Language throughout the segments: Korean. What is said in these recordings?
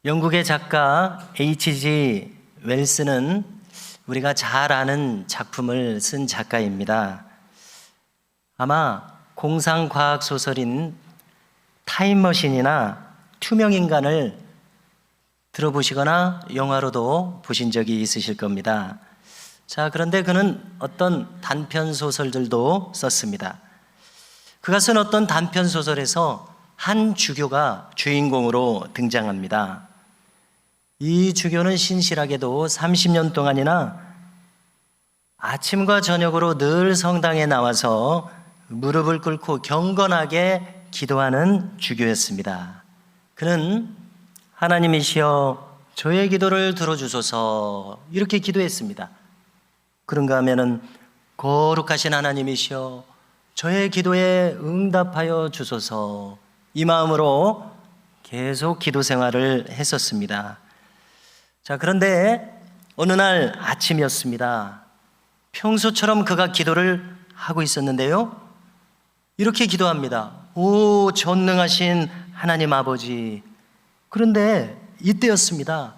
영국의 작가 H.G. 웰스는 우리가 잘 아는 작품을 쓴 작가입니다. 아마 공상과학 소설인 타임머신이나 투명인간을 들어보시거나 영화로도 보신 적이 있으실 겁니다. 자, 그런데 그는 어떤 단편 소설들도 썼습니다. 그가 쓴 어떤 단편 소설에서 한 주교가 주인공으로 등장합니다. 이 주교는 신실하게도 30년 동안이나 아침과 저녁으로 늘 성당에 나와서 무릎을 꿇고 경건하게 기도하는 주교였습니다. 그는 하나님이시여 저의 기도를 들어주소서 이렇게 기도했습니다. 그런가 하면은 거룩하신 하나님이시여 저의 기도에 응답하여 주소서 이 마음으로 계속 기도 생활을 했었습니다. 자, 그런데 어느 날 아침이었습니다. 평소처럼 그가 기도를 하고 있었는데요. 이렇게 기도합니다. 오 전능하신 하나님 아버지. 그런데 이때였습니다.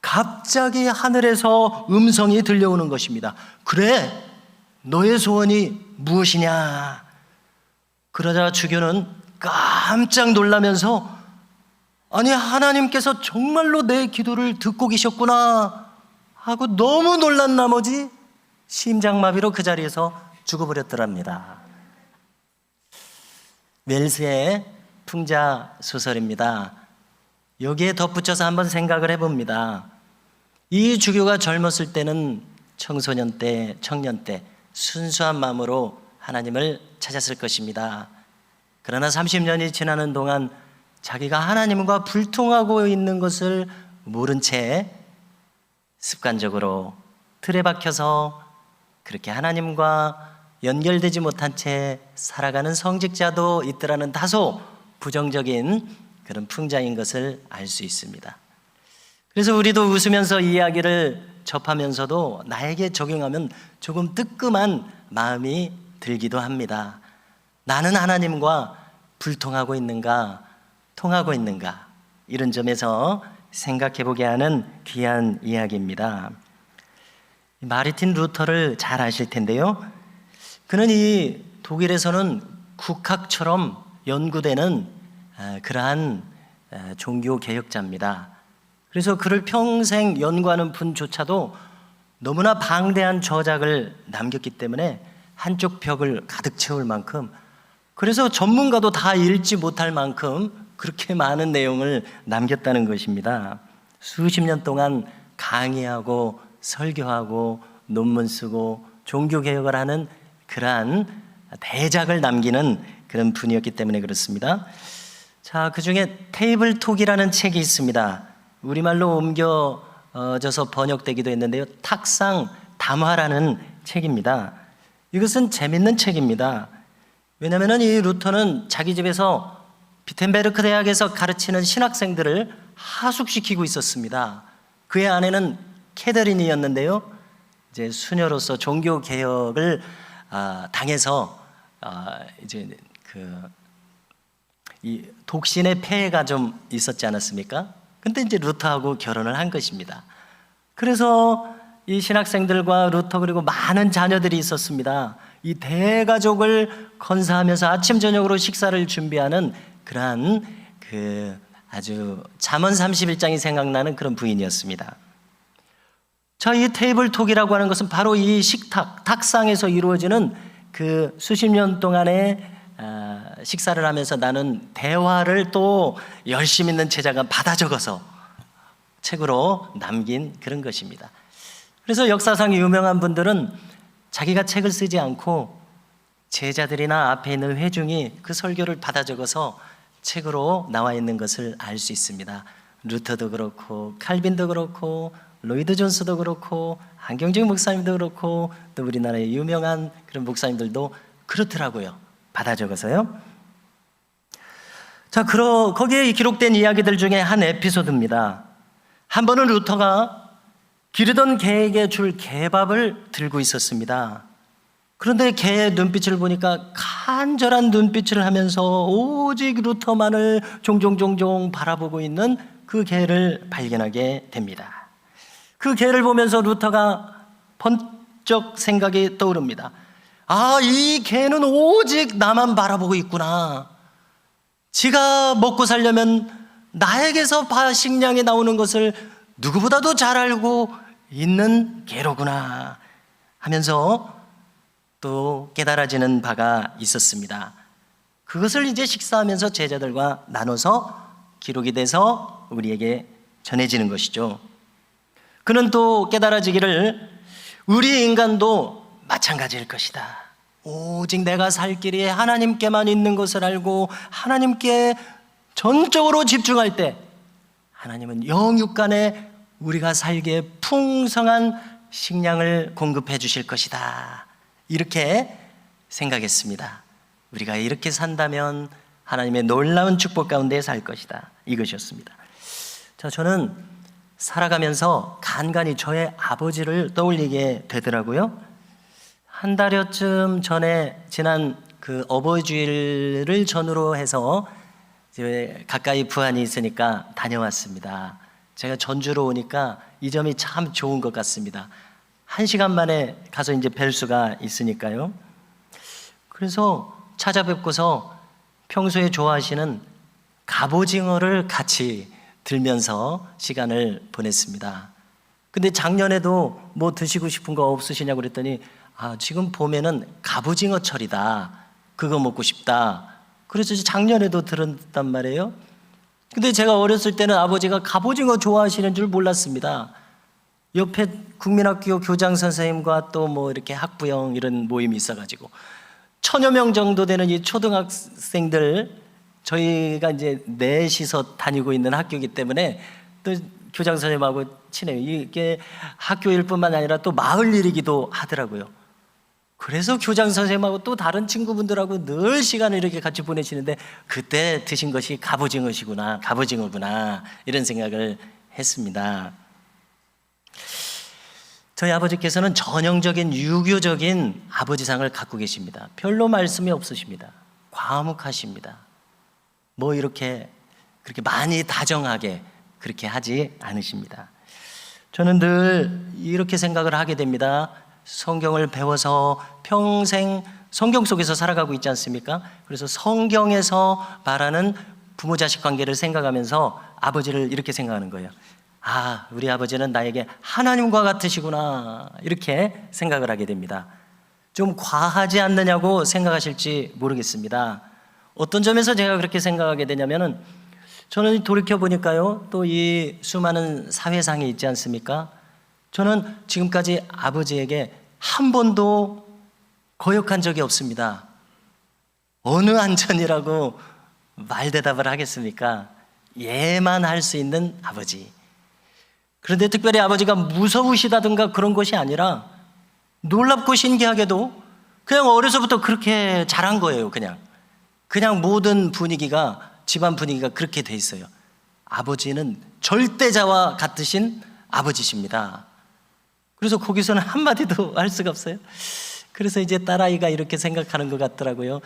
갑자기 하늘에서 음성이 들려오는 것입니다. 그래, 너의 소원이 무엇이냐? 그러자 주교는 깜짝 놀라면서 아니 하나님께서 정말로 내 기도를 듣고 계셨구나 하고 너무 놀란 나머지 심장마비로 그 자리에서 죽어버렸더랍니다. 웰스의 풍자 소설입니다. 여기에 덧붙여서 한번 생각을 해봅니다. 이 주교가 젊었을 때는 청소년 때, 청년 때 순수한 마음으로 하나님을 찾았을 것입니다. 그러나 30년이 지나는 동안 자기가 하나님과 불통하고 있는 것을 모른 채 습관적으로 틀에 박혀서 그렇게 하나님과 연결되지 못한 채 살아가는 성직자도 있더라는 다소 부정적인 그런 풍자인 것을 알 수 있습니다. 그래서 우리도 웃으면서 이 이야기를 접하면서도 나에게 적용하면 조금 뜨끔한 마음이 들기도 합니다. 나는 하나님과 불통하고 있는가, 통하고 있는가, 이런 점에서 생각해 보게 하는 귀한 이야기입니다. 마르틴 루터를 잘 아실 텐데요. 그는 이 독일에서는 국학처럼 연구되는 그러한 종교 개혁자입니다. 그래서 그를 평생 연구하는 분조차도 너무나 방대한 저작을 남겼기 때문에 한쪽 벽을 가득 채울 만큼, 그래서 전문가도 다 읽지 못할 만큼 그렇게 많은 내용을 남겼다는 것입니다. 수십 년 동안 강의하고 설교하고 논문 쓰고 종교개혁을 하는 그러한 대작을 남기는 그런 분이었기 때문에 그렇습니다. 자, 그 중에 테이블톡이라는 책이 있습니다. 우리말로 옮겨져서 번역되기도 했는데요. 탁상 담화라는 책입니다. 이것은 재밌는 책입니다. 왜냐하면 이 루터는 자기 집에서 비텐베르크 대학에서 가르치는 신학생들을 하숙시키고 있었습니다. 그의 아내는 캐더린이었는데요. 이제 수녀로서 종교 개혁을 당해서 이제 이 독신의 폐해가 좀 있었지 않았습니까? 근데 이제 루터하고 결혼을 한 것입니다. 그래서 이 신학생들과 루터 그리고 많은 자녀들이 있었습니다. 이 대가족을 건사하면서 아침 저녁으로 식사를 준비하는 그러한 아주 잠언 31장이 생각나는 그런 부인이었습니다. 자, 이 테이블톡이라고 하는 것은 바로 이 식탁, 탁상에서 이루어지는 그 수십 년 동안의 식사를 하면서 나눈 대화를 또 열심 있는 제자가 받아 적어서 책으로 남긴 그런 것입니다. 그래서 역사상 유명한 분들은 자기가 책을 쓰지 않고 제자들이나 앞에 있는 회중이 그 설교를 받아 적어서 책으로 나와 있는 것을 알 수 있습니다. 루터도 그렇고 칼빈도 그렇고 로이드 존스도 그렇고 한경직 목사님도 그렇고 또 우리나라의 유명한 그런 목사님들도 그렇더라고요. 받아 적어서요. 자, 거기에 기록된 이야기들 중에 한 에피소드입니다. 한 번은 루터가 기르던 개에게 줄 개밥을 들고 있었습니다. 그런데 개의 눈빛을 보니까 간절한 눈빛을 하면서 오직 루터만을 종종 바라보고 있는 그 개를 발견하게 됩니다. 그 개를 보면서 루터가 번쩍 생각이 떠오릅니다. 아, 이 개는 오직 나만 바라보고 있구나. 지가 먹고 살려면 나에게서 식량이 나오는 것을 누구보다도 잘 알고 있는 개로구나 하면서 또 깨달아지는 바가 있었습니다. 그것을 이제 식사하면서 제자들과 나눠서 기록이 돼서 우리에게 전해지는 것이죠. 그는 또 깨달아지기를 우리 인간도 마찬가지일 것이다. 오직 내가 살 길이 하나님께만 있는 것을 알고 하나님께 전적으로 집중할 때 하나님은 영육간에 우리가 살기에 풍성한 식량을 공급해 주실 것이다. 이렇게 생각했습니다. 우리가 이렇게 산다면 하나님의 놀라운 축복 가운데 살 것이다. 이것이었습니다. 자, 저는 살아가면서 간간히 저의 아버지를 떠올리게 되더라고요. 한 달여쯤 전에 지난 그 어버이주일을 전후로 해서 이제 가까이 부안이 있으니까 다녀왔습니다. 제가 전주로 오니까 이 점이 참 좋은 것 같습니다. 1시간 만에 가서 이제 뵐 수가 있으니까요. 그래서 찾아뵙고서 평소에 좋아하시는 갑오징어를 같이 들면서 시간을 보냈습니다. 근데 작년에도 뭐 드시고 싶은 거 없으시냐고 그랬더니 지금 봄에는 갑오징어철이다. 그거 먹고 싶다. 그래서 작년에도 들었단 말이에요. 근데 제가 어렸을 때는 아버지가 갑오징어 좋아하시는 줄 몰랐습니다. 옆에 국민학교 교장 선생님과 또 뭐 이렇게 학부형 이런 모임이 있어가지고 1000여 명 정도 되는 이 초등학생들, 저희가 이제 넷이서 다니고 있는 학교이기 때문에 또 교장 선생님하고 친해요. 이게 학교 일뿐만 아니라 또 마을 일이기도 하더라고요. 그래서 교장 선생님하고 또 다른 친구분들하고 늘 시간을 이렇게 같이 보내시는데 그때 드신 것이 갑오징어구나 이런 생각을 했습니다. 저희 아버지께서는 전형적인 유교적인 아버지상을 갖고 계십니다. 별로 말씀이 없으십니다. 과묵하십니다. 뭐 이렇게 그렇게 많이 다정하게 그렇게 하지 않으십니다. 저는 늘 이렇게 생각을 하게 됩니다. 성경을 배워서 평생 성경 속에서 살아가고 있지 않습니까? 그래서 성경에서 말하는 부모 자식 관계를 생각하면서 아버지를 이렇게 생각하는 거예요. 우리 아버지는 나에게 하나님과 같으시구나 이렇게 생각을 하게 됩니다. 좀 과하지 않느냐고 생각하실지 모르겠습니다. 어떤 점에서 제가 그렇게 생각하게 되냐면은 저는 돌이켜보니까요, 또 이 수많은 사회상이 있지 않습니까? 저는 지금까지 아버지에게 한 번도 거역한 적이 없습니다. 어느 안전이라고 말대답을 하겠습니까? 예만 할 수 있는 아버지. 그런데 특별히 아버지가 무서우시다든가 그런 것이 아니라 놀랍고 신기하게도 그냥 어려서부터 그렇게 자란 거예요. 그냥 모든 분위기가, 집안 분위기가 그렇게 돼 있어요. 아버지는 절대자와 같으신 아버지십니다. 그래서 거기서는 한마디도 할 수가 없어요. 그래서 이제 딸아이가 이렇게 생각하는 것 같더라고요.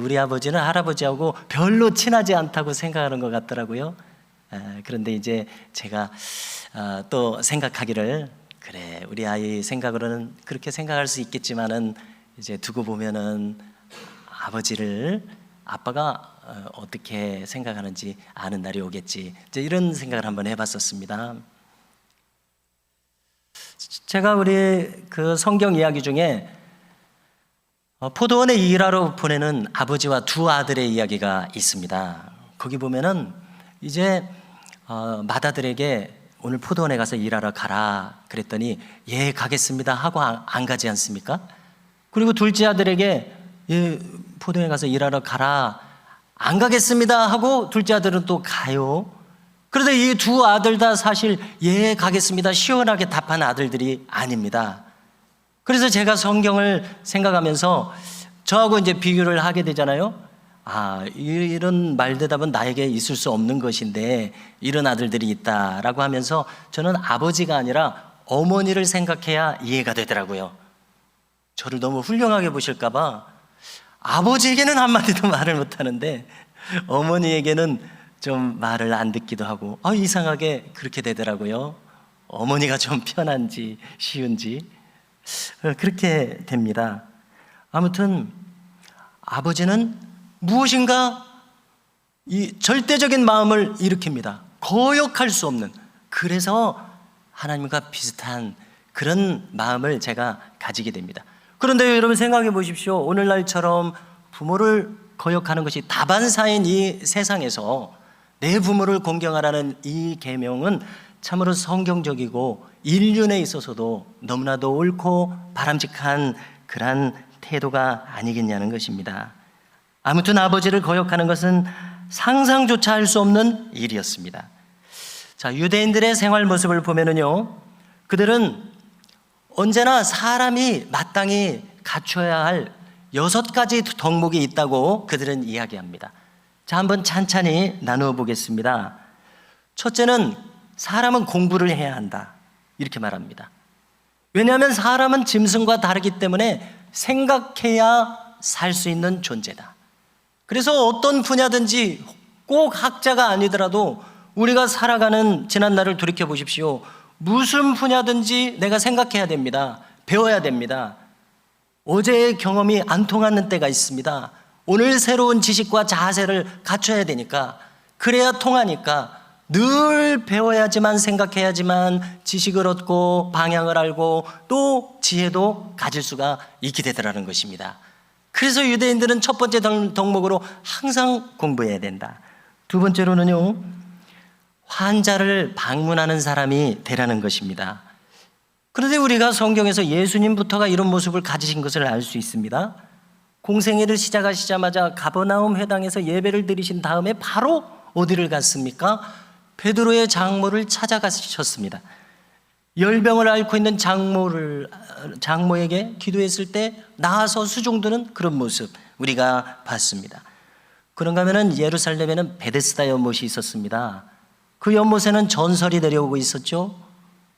우리 아버지는 할아버지하고 별로 친하지 않다고 생각하는 것 같더라고요. 그런데 이제 제가 또 생각하기를, 그래, 우리 아이 생각으로는 그렇게 생각할 수 있겠지만은 이제 두고 보면은 아버지를 아빠가 어떻게 생각하는지 아는 날이 오겠지, 이제 이런 생각을 한번 해봤었습니다. 제가 우리 그 성경 이야기 중에 포도원에 일하러 보내는 아버지와 두 아들의 이야기가 있습니다. 거기 보면은 이제 맏아들에게 오늘 포도원에 가서 일하러 가라 그랬더니 예 가겠습니다 하고 안 가지 않습니까? 그리고 둘째 아들에게 예 포도원에 가서 일하러 가라 안 가겠습니다 하고 둘째 아들은 또 가요. 그런데 이 두 아들 다 사실 예 가겠습니다 시원하게 답한 아들들이 아닙니다. 그래서 제가 성경을 생각하면서 저하고 이제 비교를 하게 되잖아요. 이런 말대답은 나에게 있을 수 없는 것인데 이런 아들들이 있다라고 하면서 저는 아버지가 아니라 어머니를 생각해야 이해가 되더라고요. 저를 너무 훌륭하게 보실까 봐 아버지에게는 한마디도 말을 못하는데 어머니에게는 좀 말을 안 듣기도 하고 이상하게 그렇게 되더라고요. 어머니가 좀 편한지 쉬운지 그렇게 됩니다. 아무튼 아버지는 무엇인가 이 절대적인 마음을 일으킵니다. 거역할 수 없는. 그래서 하나님과 비슷한 그런 마음을 제가 가지게 됩니다. 그런데 여러분 생각해 보십시오. 오늘날처럼 부모를 거역하는 것이 다반사인 이 세상에서 내 부모를 공경하라는 이 계명은 참으로 성경적이고 인륜에 있어서도 너무나도 옳고 바람직한 그러한 태도가 아니겠냐는 것입니다. 아무튼 아버지를 거역하는 것은 상상조차 할 수 없는 일이었습니다. 자, 유대인들의 생활 모습을 보면은요, 그들은 언제나 사람이 마땅히 갖춰야 할 6가지 덕목이 있다고 그들은 이야기합니다. 자, 한번 찬찬히 나누어 보겠습니다. 첫째는 사람은 공부를 해야 한다. 이렇게 말합니다. 왜냐하면 사람은 짐승과 다르기 때문에 생각해야 살 수 있는 존재다. 그래서 어떤 분야든지 꼭 학자가 아니더라도 우리가 살아가는 지난날을 돌이켜 보십시오. 무슨 분야든지 내가 생각해야 됩니다. 배워야 됩니다. 어제의 경험이 안 통하는 때가 있습니다. 오늘 새로운 지식과 자세를 갖춰야 되니까, 그래야 통하니까 늘 배워야지만, 생각해야지만 지식을 얻고 방향을 알고 또 지혜도 가질 수가 있게 되더라는 것입니다. 그래서 유대인들은 첫 번째 덕목으로 항상 공부해야 된다. 두 번째로는요, 환자를 방문하는 사람이 되라는 것입니다. 그런데 우리가 성경에서 예수님부터가 이런 모습을 가지신 것을 알 수 있습니다. 공생애를 시작하시자마자 가버나움 회당에서 예배를 드리신 다음에 바로 어디를 갔습니까? 베드로의 장모를 찾아가셨습니다. 열병을 앓고 있는 장모에게 기도했을 때 나아서 수종드는 그런 모습 우리가 봤습니다. 그런가 하면 예루살렘에는 베데스다 연못이 있었습니다. 그 연못에는 전설이 내려오고 있었죠.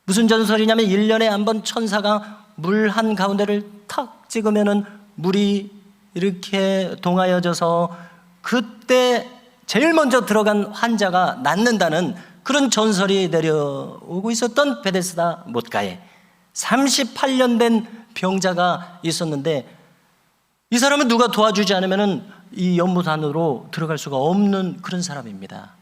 무슨 전설이냐면 1년에 한 번 천사가 물 한가운데를 탁 찍으면은 물이 이렇게 동하여져서 그때 제일 먼저 들어간 환자가 낫는다는 그런 전설이 내려오고 있었던 베데스다 못가에 38년 된 병자가 있었는데, 이 사람은 누가 도와주지 않으면 이 연못 안으로 들어갈 수가 없는 그런 사람입니다.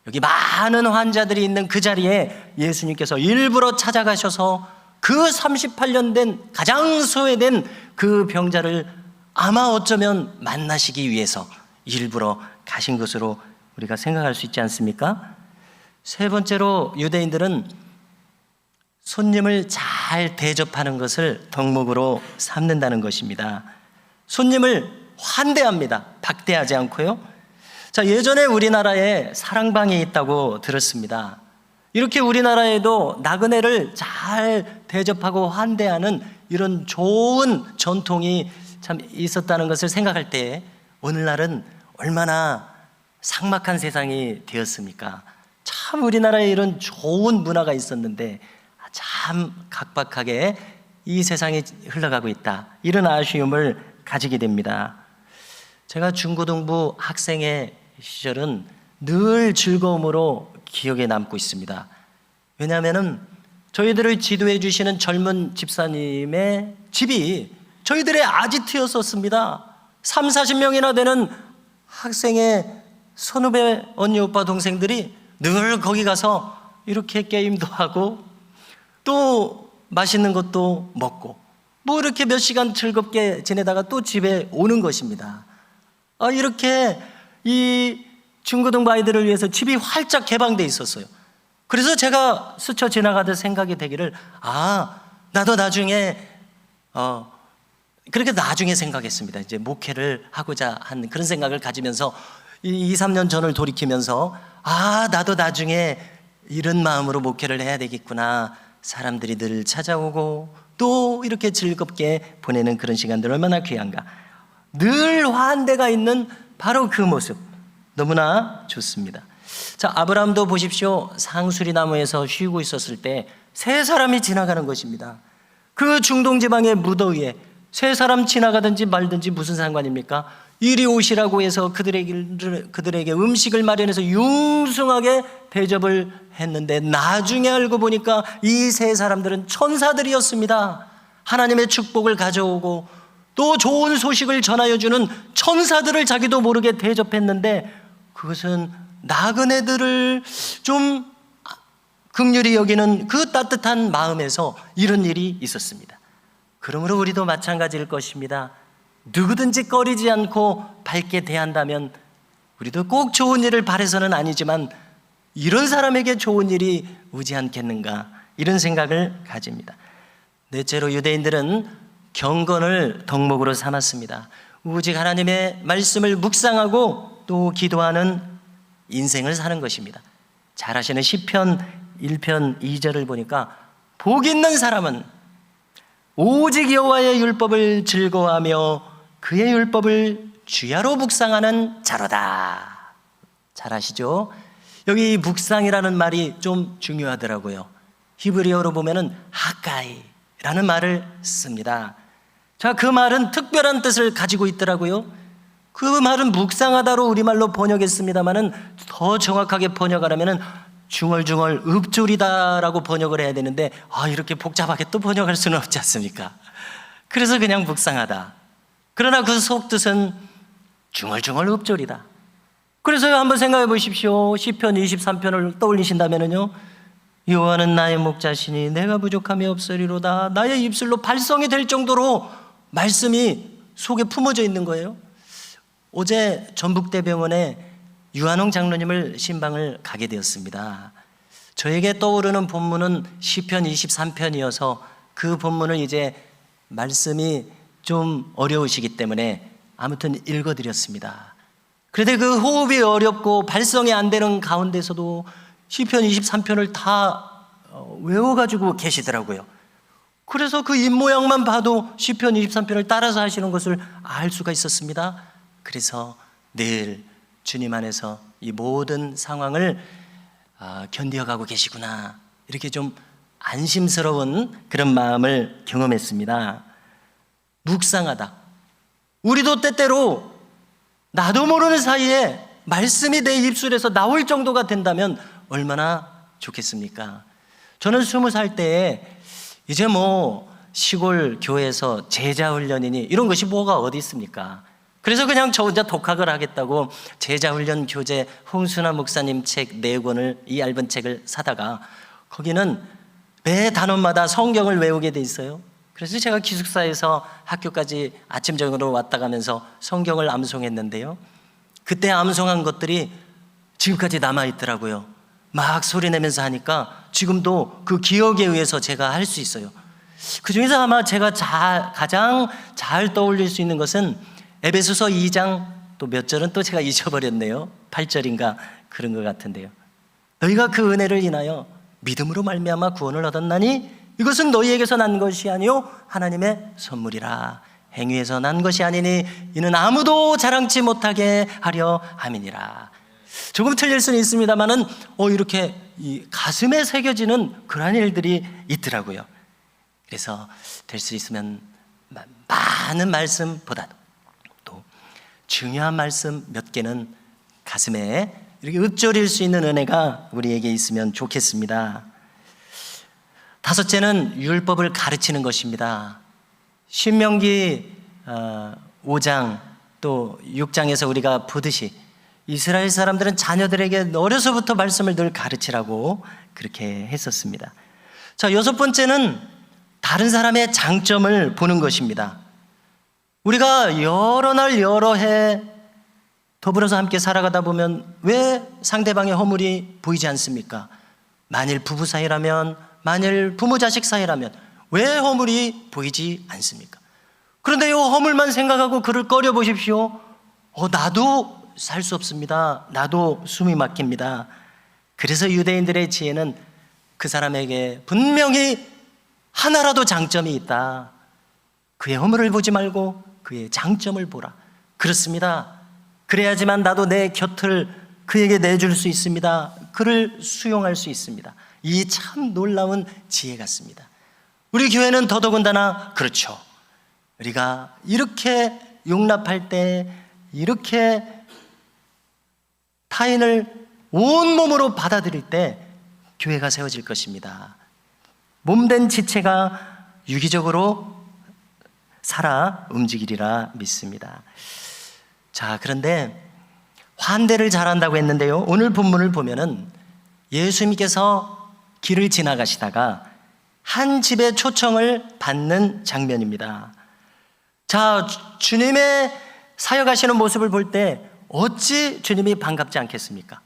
여기 많은 환자들이 있는 그 자리에 예수님께서 일부러 찾아가셔서 그 38년 된 가장 소외된 그 병자를 아마 어쩌면 만나시기 위해서 일부러 가신 것으로 우리가 생각할 수 있지 않습니까? 세 번째로 유대인들은 손님을 잘 대접하는 것을 덕목으로 삼는다는 것입니다. 손님을 환대합니다. 박대하지 않고요. 자, 예전에 우리나라에 사랑방이 있다고 들었습니다. 이렇게 우리나라에도 나그네를 잘 대접하고 환대하는 이런 좋은 전통이 참 있었다는 것을 생각할 때 오늘날은 얼마나 삭막한 세상이 되었습니까? 참 우리나라에 이런 좋은 문화가 있었는데 참 각박하게 이 세상이 흘러가고 있다. 이런 아쉬움을 가지게 됩니다. 제가 중고등부 학생의 시절은 늘 즐거움으로 기억에 남고 있습니다. 왜냐하면 저희들을 지도해 주시는 젊은 집사님의 집이 저희들의 아지트였었습니다. 3, 40명이나 되는 학생의 선후배 언니, 오빠, 동생들이 늘 거기 가서 이렇게 게임도 하고 또 맛있는 것도 먹고 뭐 이렇게 몇 시간 즐겁게 지내다가 또 집에 오는 것입니다. 이렇게 이 중고등부 아이들을 위해서 집이 활짝 개방돼 있었어요. 그래서 제가 스쳐 지나가듯 생각이 되기를, 나도 나중에 그렇게 나중에 생각했습니다. 이제 목회를 하고자 한 그런 생각을 가지면서 2, 3년 전을 돌이키면서 나도 나중에 이런 마음으로 목회를 해야 되겠구나. 사람들이 늘 찾아오고 또 이렇게 즐겁게 보내는 그런 시간들 얼마나 귀한가. 늘 환대가 있는 바로 그 모습 너무나 좋습니다. 자, 아브라함도 보십시오. 상수리 나무에서 쉬고 있었을 때 세 사람이 지나가는 것입니다. 그 중동 지방의 무더위에 세 사람 지나가든지 말든지 무슨 상관입니까? 이리 오시라고 해서 그들에게 음식을 마련해서 융숭하게 대접을 했는데 나중에 알고 보니까 이 세 사람들은 천사들이었습니다. 하나님의 축복을 가져오고 또 좋은 소식을 전하여 주는 천사들을 자기도 모르게 대접했는데, 그것은 나그네들을 좀 긍휼히 여기는 그 따뜻한 마음에서 이런 일이 있었습니다. 그러므로 우리도 마찬가지일 것입니다. 누구든지 꺼리지 않고 밝게 대한다면 우리도 꼭 좋은 일을 바라서는 아니지만 이런 사람에게 좋은 일이 오지 않겠는가, 이런 생각을 가집니다. 넷째로 유대인들은 경건을 덕목으로 삼았습니다. 오직 하나님의 말씀을 묵상하고 또 기도하는 인생을 사는 것입니다. 잘 아시는 시편 1편 2절을 보니까 복 있는 사람은 오직 여호와의 율법을 즐거워하며 그의 율법을 주야로 묵상하는 자로다. 잘 아시죠? 여기 묵상이라는 말이 좀 중요하더라고요. 히브리어로 보면은 하카이라는 말을 씁니다. 자, 그 말은 특별한 뜻을 가지고 있더라고요. 그 말은 묵상하다로 우리말로 번역했습니다만은 더 정확하게 번역하려면은 중얼중얼 읊조리다라고 번역을 해야 되는데, 이렇게 복잡하게 또 번역할 수는 없지 않습니까? 그래서 그냥 묵상하다. 그러나 그 속뜻은 중얼중얼 읊조리다. 그래서 한번 생각해 보십시오. 시편 23편을 떠올리신다면요, 여호와는 나의 목자시니 내가 부족함이 없으리로다. 나의 입술로 발성이 될 정도로 말씀이 속에 품어져 있는 거예요. 어제 전북대병원에 유한홍 장로님을 신방을 가게 되었습니다. 저에게 떠오르는 본문은 시편 23편이어서 그 본문을 이제 말씀이 좀 어려우시기 때문에 아무튼 읽어드렸습니다. 그런데 그 호흡이 어렵고 발성이 안 되는 가운데서도 시편 23편을 다 외워가지고 계시더라고요. 그래서 그 입모양만 봐도 시편 23편을 따라서 하시는 것을 알 수가 있었습니다. 그래서 늘 주님 안에서 이 모든 상황을 견뎌가고 계시구나, 이렇게 좀 안심스러운 그런 마음을 경험했습니다. 묵상하다. 우리도 때때로 나도 모르는 사이에 말씀이 내 입술에서 나올 정도가 된다면 얼마나 좋겠습니까? 저는 20살 때에 이제 시골 교회에서 제자훈련이니 이런 것이 뭐가 어디 있습니까? 그래서 그냥 저 혼자 독학을 하겠다고 제자훈련 교재 홍순아 목사님 책 4권을, 이 얇은 책을 사다가 거기는 매 단원마다 성경을 외우게 돼 있어요. 그래서 제가 기숙사에서 학교까지 아침 저녁으로 왔다 가면서 성경을 암송했는데요, 그때 암송한 것들이 지금까지 남아있더라고요. 막 소리내면서 하니까 지금도 그 기억에 의해서 제가 할 수 있어요. 그 중에서 아마 제가 가장 잘 떠올릴 수 있는 것은 에베소서 2장 또 몇 절은 또 제가 잊어버렸네요. 8절인가 그런 것 같은데요. 너희가 그 은혜를 인하여 믿음으로 말미암아 구원을 얻었나니 이것은 너희에게서 난 것이 아니요 하나님의 선물이라. 행위에서 난 것이 아니니 이는 아무도 자랑치 못하게 하려 함이니라. 조금 틀릴 수는 있습니다만은 이렇게 이 가슴에 새겨지는 그러한 일들이 있더라고요. 그래서 될 수 있으면 많은 말씀보다도 또 중요한 말씀 몇 개는 가슴에 이렇게 읊조릴 수 있는 은혜가 우리에게 있으면 좋겠습니다. 5째는 율법을 가르치는 것입니다. 신명기 5장 또 6장에서 우리가 보듯이 이스라엘 사람들은 자녀들에게 어려서부터 말씀을 늘 가르치라고 그렇게 했었습니다. 자, 6번째는 다른 사람의 장점을 보는 것입니다. 우리가 여러 날 여러 해 더불어서 함께 살아가다 보면 왜 상대방의 허물이 보이지 않습니까? 만일 부부 사이라면, 만일 부모 자식 사이라면 왜 허물이 보이지 않습니까? 그런데 이 허물만 생각하고 그를 꺼려 보십시오. 나도 살 수 없습니다. 나도 숨이 막힙니다. 그래서 유대인들의 지혜는 그 사람에게 분명히 하나라도 장점이 있다. 그의 허물을 보지 말고 그의 장점을 보라. 그렇습니다. 그래야지만 나도 내 곁을 그에게 내줄 수 있습니다. 그를 수용할 수 있습니다. 이 참 놀라운 지혜 같습니다. 우리 교회는 더더군다나 그렇죠. 우리가 이렇게 용납할 때, 이렇게 타인을 온몸으로 받아들일 때 교회가 세워질 것입니다. 몸된 지체가 유기적으로 살아 움직이리라 믿습니다. 자, 그런데 환대를 잘한다고 했는데요, 오늘 본문을 보면은 예수님께서 길을 지나가시다가 한 집의 초청을 받는 장면입니다. 자, 주님의 사역하시는 모습을 볼 때 어찌 주님이 반갑지 않겠습니까?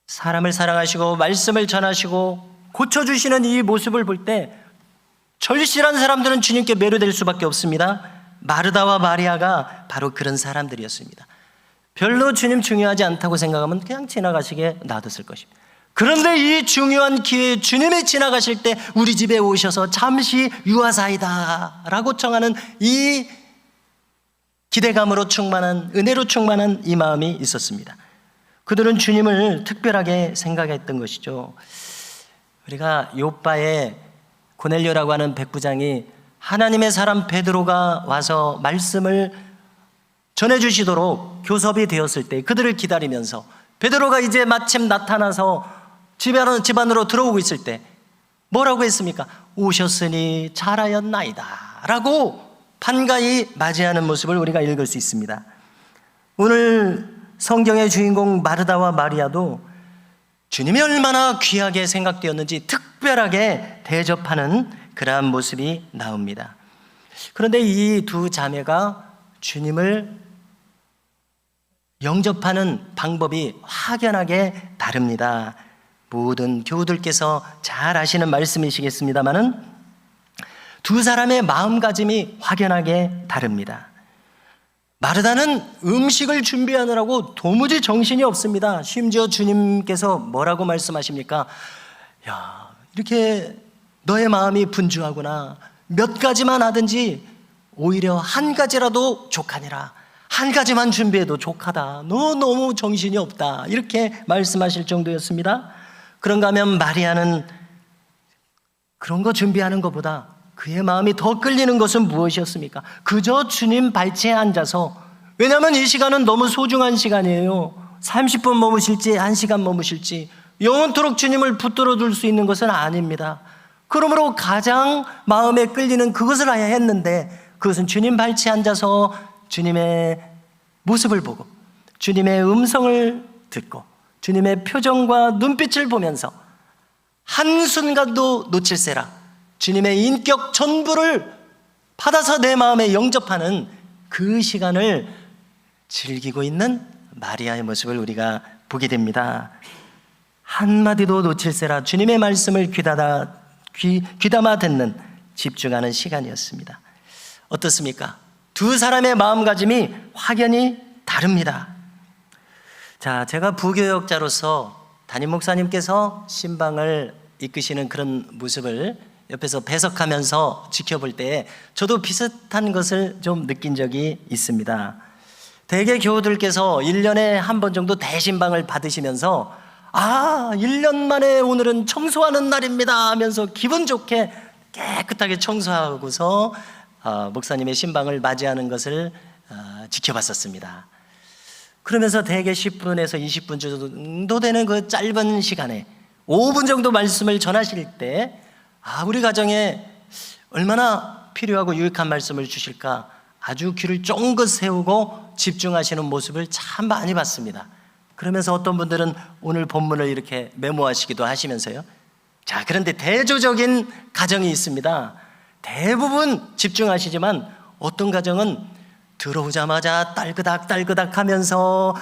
사람을 사랑하시고 말씀을 전하시고 고쳐주시는 이 모습을 볼 때 절실한 사람들은 주님께 매료될 수밖에 없습니다. 마르다와 마리아가 바로 그런 사람들이었습니다. 별로 주님 중요하지 않다고 생각하면 그냥 지나가시게 놔뒀을 것입니다. 그런데 이 중요한 기회에 주님이 지나가실 때 우리 집에 오셔서 잠시 유아사이다 라고 청하는 이 기대감으로 충만한, 은혜로 충만한 이 마음이 있었습니다. 그들은 주님을 특별하게 생각했던 것이죠. 우리가 요빠에 고넬료라고 하는 백부장이 하나님의 사람 베드로가 와서 말씀을 전해주시도록 교섭이 되었을 때 그들을 기다리면서 베드로가 이제 마침 나타나서 집 안으로 들어오고 있을 때 뭐라고 했습니까? 오셨으니 잘하였나이다 라고 반가이 맞이하는 모습을 우리가 읽을 수 있습니다. 오늘 성경의 주인공 마르다와 마리아도 주님이 얼마나 귀하게 생각되었는지 특별하게 대접하는 그러한 모습이 나옵니다. 그런데 이 두 자매가 주님을 영접하는 방법이 확연하게 다릅니다. 모든 교우들께서 잘 아시는 말씀이시겠습니다마는 두 사람의 마음가짐이 확연하게 다릅니다. 마르다는 음식을 준비하느라고 도무지 정신이 없습니다. 심지어 주님께서 뭐라고 말씀하십니까? 야, 이렇게 너의 마음이 분주하구나. 몇 가지만 하든지 오히려 한 가지라도 족하니라. 한 가지만 준비해도 족하다. 너 너무 정신이 없다. 이렇게 말씀하실 정도였습니다. 그런가 하면 마리아는 그런 거 준비하는 것보다 그의 마음이 더 끌리는 것은 무엇이었습니까? 그저 주님 발치에 앉아서, 왜냐하면 이 시간은 너무 소중한 시간이에요. 30분 머무실지 1시간 머무실지 영원토록 주님을 붙들어 둘 수 있는 것은 아닙니다. 그러므로 가장 마음에 끌리는 그것을 해야 했는데, 그것은 주님 발치에 앉아서 주님의 모습을 보고 주님의 음성을 듣고 주님의 표정과 눈빛을 보면서 한순간도 놓칠세라 주님의 인격 전부를 받아서 내 마음에 영접하는 그 시간을 즐기고 있는 마리아의 모습을 우리가 보게 됩니다. 한마디도 놓칠세라 주님의 말씀을 귀담아 듣는, 집중하는 시간이었습니다. 어떻습니까? 두 사람의 마음가짐이 확연히 다릅니다. 자, 제가 부교역자로서 담임 목사님께서 신방을 이끄시는 그런 모습을 옆에서 배석하면서 지켜볼 때 저도 비슷한 것을 좀 느낀 적이 있습니다. 대개 교우들께서 1년에 한 번 정도 대신방을 받으시면서 1년 만에 오늘은 청소하는 날입니다 하면서 기분 좋게 깨끗하게 청소하고서 목사님의 신방을 맞이하는 것을 지켜봤었습니다. 그러면서 대개 10분에서 20분 정도 되는 그 짧은 시간에 5분 정도 말씀을 전하실 때 우리 가정에 얼마나 필요하고 유익한 말씀을 주실까 아주 귀를 쫑긋 세우고 집중하시는 모습을 참 많이 봤습니다. 그러면서 어떤 분들은 오늘 본문을 이렇게 메모하시기도 하시면서요. 자, 그런데 대조적인 가정이 있습니다. 대부분 집중하시지만 어떤 가정은 들어오자마자 딸그닥 하면서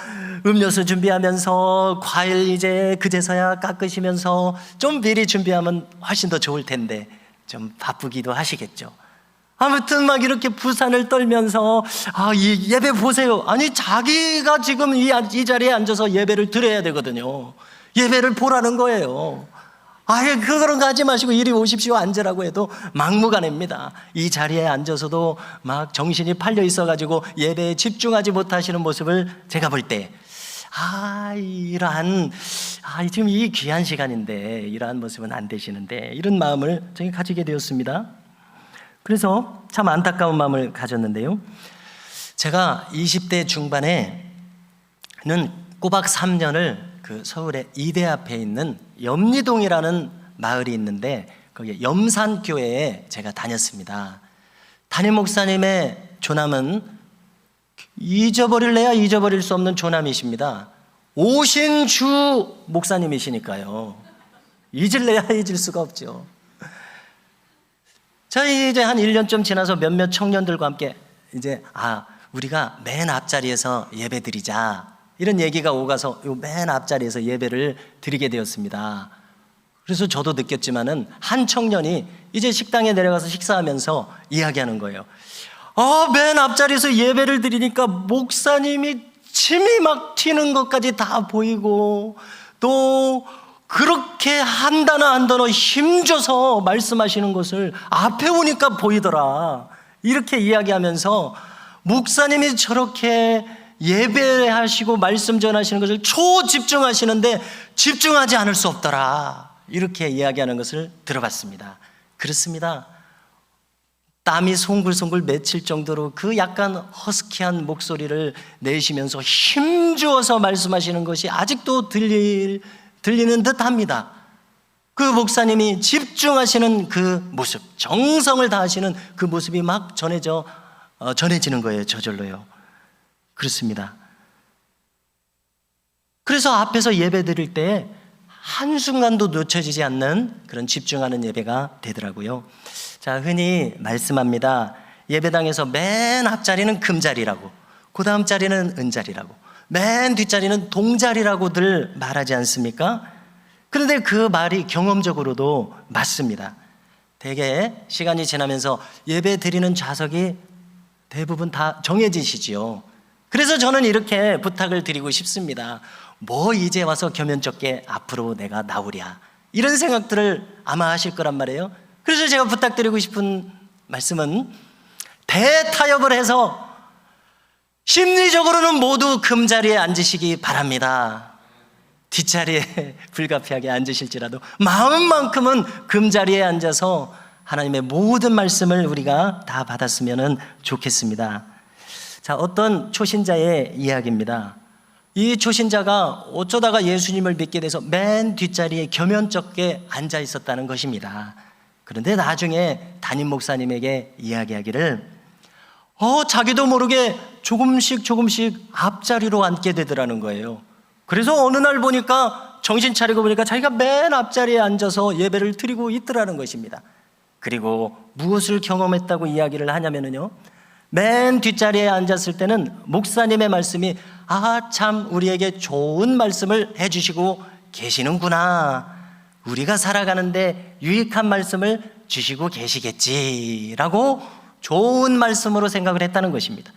음료수 준비하면서 과일 이제 그제서야 깎으시면서 좀 미리 준비하면 훨씬 더 좋을 텐데 좀 바쁘기도 하시겠죠. 아무튼 막 이렇게 부산을 떨면서 이 예배 보세요. 아니 자기가 지금 이 자리에 앉아서 예배를 드려야 되거든요. 예배를 보라는 거예요. 그런 거 하지 마시고 이리 오십시오 앉으라고 해도 막무가내입니다. 이 자리에 앉아서도 막 정신이 팔려 있어가지고 예배에 집중하지 못하시는 모습을 제가 볼 때 이러한 지금 이 귀한 시간인데 이러한 모습은 안 되시는데 이런 마음을 저희 가지게 되었습니다. 그래서 참 안타까운 마음을 가졌는데요. 제가 20대 중반에는 꼬박 3년을 그 서울의 이대 앞에 있는 염리동이라는 마을이 있는데 거기 염산교회에 제가 다녔습니다. 담임 목사님의 조남은 잊어버릴래야 잊어버릴 수 없는 조남이십니다. 오신주 목사님이시니까요. 잊을래야 잊을 수가 없죠. 저희 이제 한 1년쯤 지나서 몇몇 청년들과 함께 이제 우리가 맨 앞자리에서 예배 드리자 이런 얘기가 오가서 맨 앞자리에서 예배를 드리게 되었습니다. 그래서 저도 느꼈지만은 한 청년이 이제 식당에 내려가서 식사하면서 이야기하는 거예요. 맨 앞자리에서 예배를 드리니까 목사님이 침이 막 튀는 것까지 다 보이고 또 그렇게 한 단어 한 단어 힘줘서 말씀하시는 것을 앞에 오니까 보이더라. 이렇게 이야기하면서 목사님이 저렇게 예배하시고 말씀 전하시는 것을 초집중하시는데 집중하지 않을 수 없더라. 이렇게 이야기하는 것을 들어봤습니다. 그렇습니다. 땀이 송글송글 맺힐 정도로 그 약간 허스키한 목소리를 내쉬면서 힘주어서 말씀하시는 것이 아직도 들리는 듯합니다. 그 목사님이 집중하시는 그 모습, 정성을 다하시는 그 모습이 막 전해지는 거예요. 저절로요. 그렇습니다. 그래서 앞에서 예배 드릴 때 한순간도 놓쳐지지 않는 그런 집중하는 예배가 되더라고요. 자, 흔히 말씀합니다. 예배당에서 맨 앞자리는 금자리라고, 그 다음 자리는 은자리라고, 맨 뒷자리는 동자리라고들 말하지 않습니까? 그런데 그 말이 경험적으로도 맞습니다. 대개 시간이 지나면서 예배 드리는 좌석이 대부분 다 정해지시지요. 그래서 저는 이렇게 부탁을 드리고 싶습니다. 뭐 이제 와서 겸연쩍게 앞으로 내가 나오랴, 이런 생각들을 아마 하실 거란 말이에요. 그래서 제가 부탁드리고 싶은 말씀은 대타협을 해서 심리적으로는 모두 금자리에 앉으시기 바랍니다. 뒷자리에 불가피하게 앉으실지라도 마음만큼은 금자리에 앉아서 하나님의 모든 말씀을 우리가 다 받았으면 좋겠습니다. 자, 어떤 초신자의 이야기입니다. 이 초신자가 어쩌다가 예수님을 믿게 돼서 맨 뒷자리에 겸연쩍게 앉아 있었다는 것입니다. 그런데 나중에 담임 목사님에게 이야기하기를 자기도 모르게 조금씩 앞자리로 앉게 되더라는 거예요. 그래서 어느 날 보니까 정신 차리고 보니까 자기가 맨 앞자리에 앉아서 예배를 드리고 있더라는 것입니다. 그리고 무엇을 경험했다고 이야기를 하냐면요, 맨 뒷자리에 앉았을 때는 목사님의 말씀이 참 우리에게 좋은 말씀을 해주시고 계시는구나, 우리가 살아가는데 유익한 말씀을 주시고 계시겠지라고 좋은 말씀으로 생각을 했다는 것입니다.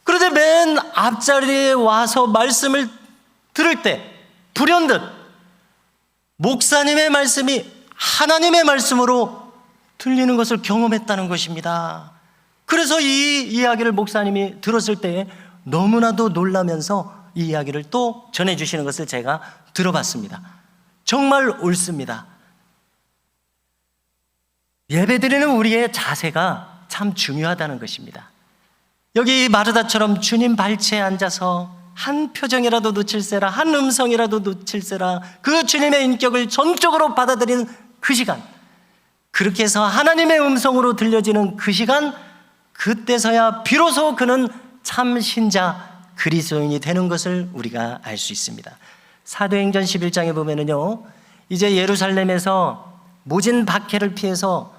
그런데 맨 앞자리에 와서 말씀을 들을 때 불현듯 목사님의 말씀이 하나님의 말씀으로 들리는 것을 경험했다는 것입니다. 그래서 이 이야기를 목사님이 들었을 때 너무나도 놀라면서 이 이야기를 또 전해주시는 것을 제가 들어봤습니다. 정말 옳습니다. 예배드리는 우리의 자세가 참 중요하다는 것입니다. 여기 마르다처럼 주님 발치에 앉아서 한 표정이라도 놓칠세라, 한 음성이라도 놓칠세라, 그 주님의 인격을 전적으로 받아들이는 그 시간, 그렇게 해서 하나님의 음성으로 들려지는 그 시간, 그때서야 비로소 그는 참 신자 그리스도인이 되는 것을 우리가 알 수 있습니다. 사도행전 11장에 보면은요, 이제 예루살렘에서 모진 박해를 피해서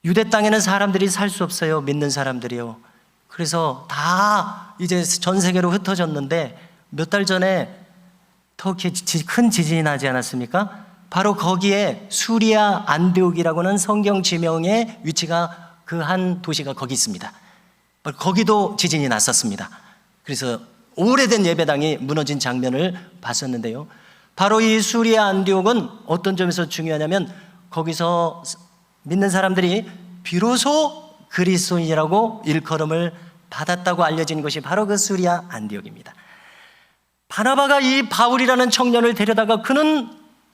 유대 땅에는 사람들이 살 수 없어요. 믿는 사람들이요. 그래서 다 이제 전 세계로 흩어졌는데 몇 달 전에 터키에 큰 지진이 나지 않았습니까? 바로 거기에 수리아 안디옥이라고는 성경 지명의 위치가, 그 한 도시가 거기 있습니다. 거기도 지진이 났었습니다. 그래서 오래된 예배당이 무너진 장면을 봤었는데요, 바로 이 수리아 안디옥은 어떤 점에서 중요하냐면 거기서 믿는 사람들이 비로소 그리스도인이라고 일컬음을 받았다고 알려진 것이 바로 그 수리아 안디옥입니다. 바나바가 이 바울이라는 청년을 데려다가, 그는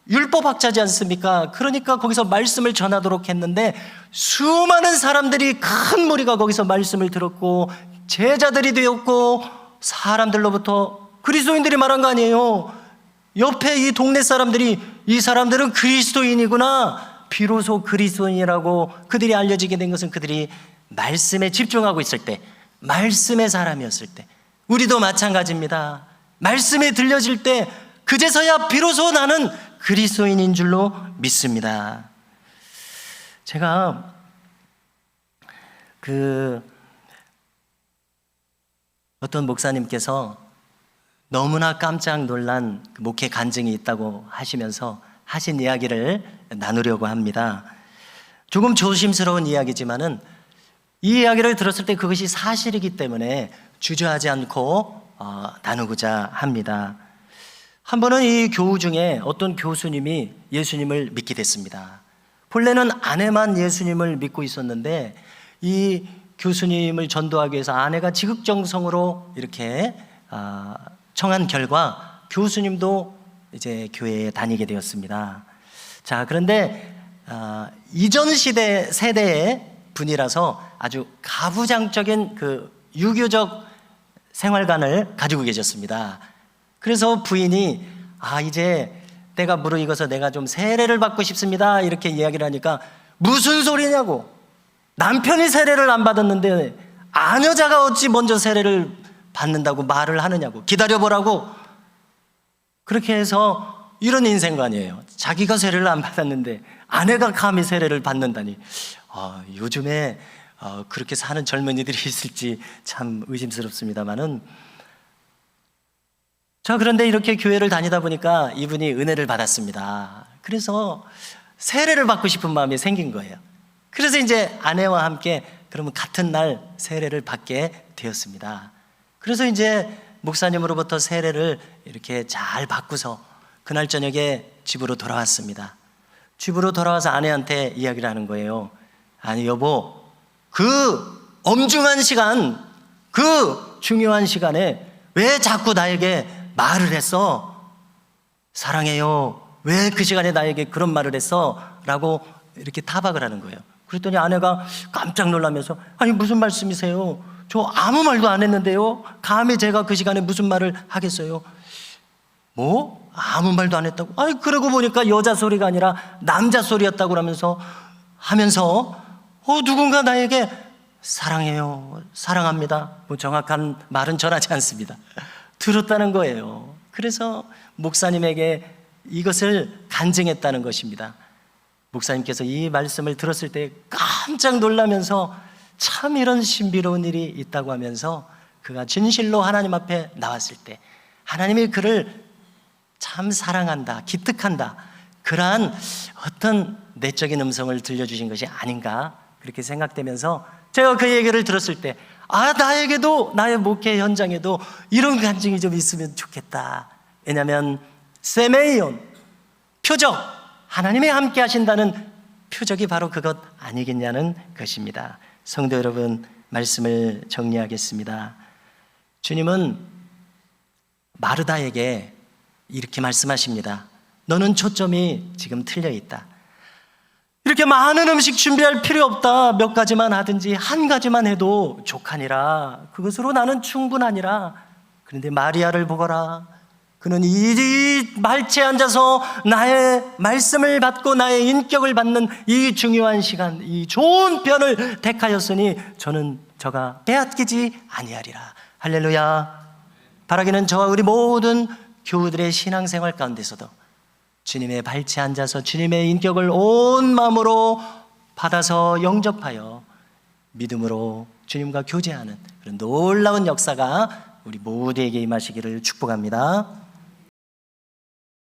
율법학자지 않습니까? 그러니까 거기서 말씀을 전하도록 했는데 수많은 사람들이, 큰 무리가 거기서 말씀을 들었고 제자들이 되었고 사람들로부터 그리스도인들이 말한 거 아니에요. 옆에 이 동네 사람들이 이 사람들은 그리스도인이구나, 비로소 그리스도인이라고 그들이 알려지게 된 것은 그들이 말씀에 집중하고 있을 때, 말씀의 사람이었을 때. 우리도 마찬가지입니다. 말씀에 들려질 때 그제서야 비로소 나는 그리스도인인 줄로 믿습니다. 제가 어떤 목사님께서 너무나 깜짝 놀란 목회 간증이 있다고 하시면서 하신 이야기를 나누려고 합니다. 조금 조심스러운 이야기지만은 이 이야기를 들었을 때 그것이 사실이기 때문에 주저하지 않고 나누고자 합니다. 한 번은 이 교우 중에 어떤 교수님이 예수님을 믿게 됐습니다. 본래는 아내만 예수님을 믿고 있었는데 이 교수님을 전도하기 위해서 아내가 지극정성으로 이렇게 청한 결과 교수님도 이제 교회에 다니게 되었습니다. 자, 그런데 이전 세대의 분이라서 아주 가부장적인 유교적 생활관을 가지고 계셨습니다. 그래서 부인이 이제 때가 무르익어서 내가 좀 세례를 받고 싶습니다, 이렇게 이야기를 하니까 무슨 소리냐고, 남편이 세례를 안 받았는데 아녀자가 어찌 먼저 세례를 받는다고 말을 하느냐고, 기다려보라고. 그렇게 해서 이런 인생관이에요. 자기가 세례를 안 받았는데 아내가 감히 세례를 받는다니. 요즘에 그렇게 사는 젊은이들이 있을지 참 의심스럽습니다만은. 자, 그런데 이렇게 교회를 다니다 보니까 이분이 은혜를 받았습니다. 그래서 세례를 받고 싶은 마음이 생긴 거예요. 그래서 이제 아내와 함께 그러면 같은 날 세례를 받게 되었습니다. 그래서 이제 목사님으로부터 세례를 이렇게 잘 받고서 그날 저녁에 집으로 돌아왔습니다. 집으로 돌아와서 아내한테 이야기를 하는 거예요. 아니 여보, 그 엄중한 시간, 그 중요한 시간에 왜 자꾸 나에게 말을 했어? 사랑해요, 왜 그 시간에 나에게 그런 말을 했어? 라고 이렇게 타박을 하는 거예요. 그랬더니 아내가 깜짝 놀라면서 아니 무슨 말씀이세요? 저 아무 말도 안 했는데요. 감히 제가 그 시간에 무슨 말을 하겠어요? 뭐? 아무 말도 안 했다고? 아니 그러고 보니까 여자 소리가 아니라 남자 소리였다고 하면서 누군가 나에게 사랑해요, 사랑합니다, 뭐 정확한 말은 전하지 않습니다, 들었다는 거예요. 그래서 목사님에게 이것을 간증했다는 것입니다. 목사님께서 이 말씀을 들었을 때 깜짝 놀라면서 참 이런 신비로운 일이 있다고 하면서 그가 진실로 하나님 앞에 나왔을 때 하나님이 그를 참 사랑한다, 기특한다, 그러한 어떤 내적인 음성을 들려주신 것이 아닌가 그렇게 생각되면서 제가 그 얘기를 들었을 때 나에게도, 나의 목회 현장에도 이런 간증이 좀 있으면 좋겠다. 왜냐하면 세메이온, 표적, 하나님이 함께 하신다는 표적이 바로 그것 아니겠냐는 것입니다. 성도 여러분, 말씀을 정리하겠습니다. 주님은 마르다에게 이렇게 말씀하십니다. 너는 초점이 지금 틀려 있다. 이렇게 많은 음식 준비할 필요 없다. 몇 가지만 하든지 한 가지만 해도 족하니라. 그것으로 나는 충분하니라. 그런데 마리아를 보거라. 그는 이 말체에 앉아서 나의 말씀을 받고 나의 인격을 받는 이 중요한 시간, 이 좋은 편을 택하였으니 저는 저가 빼앗기지 아니하리라. 할렐루야. 바라기는 저와 우리 모든 교우들의 신앙생활 가운데서도 주님의 발치에 앉아서 주님의 인격을 온 마음으로 받아서 영접하여 믿음으로 주님과 교제하는 그런 놀라운 역사가 우리 모두에게 임하시기를 축복합니다.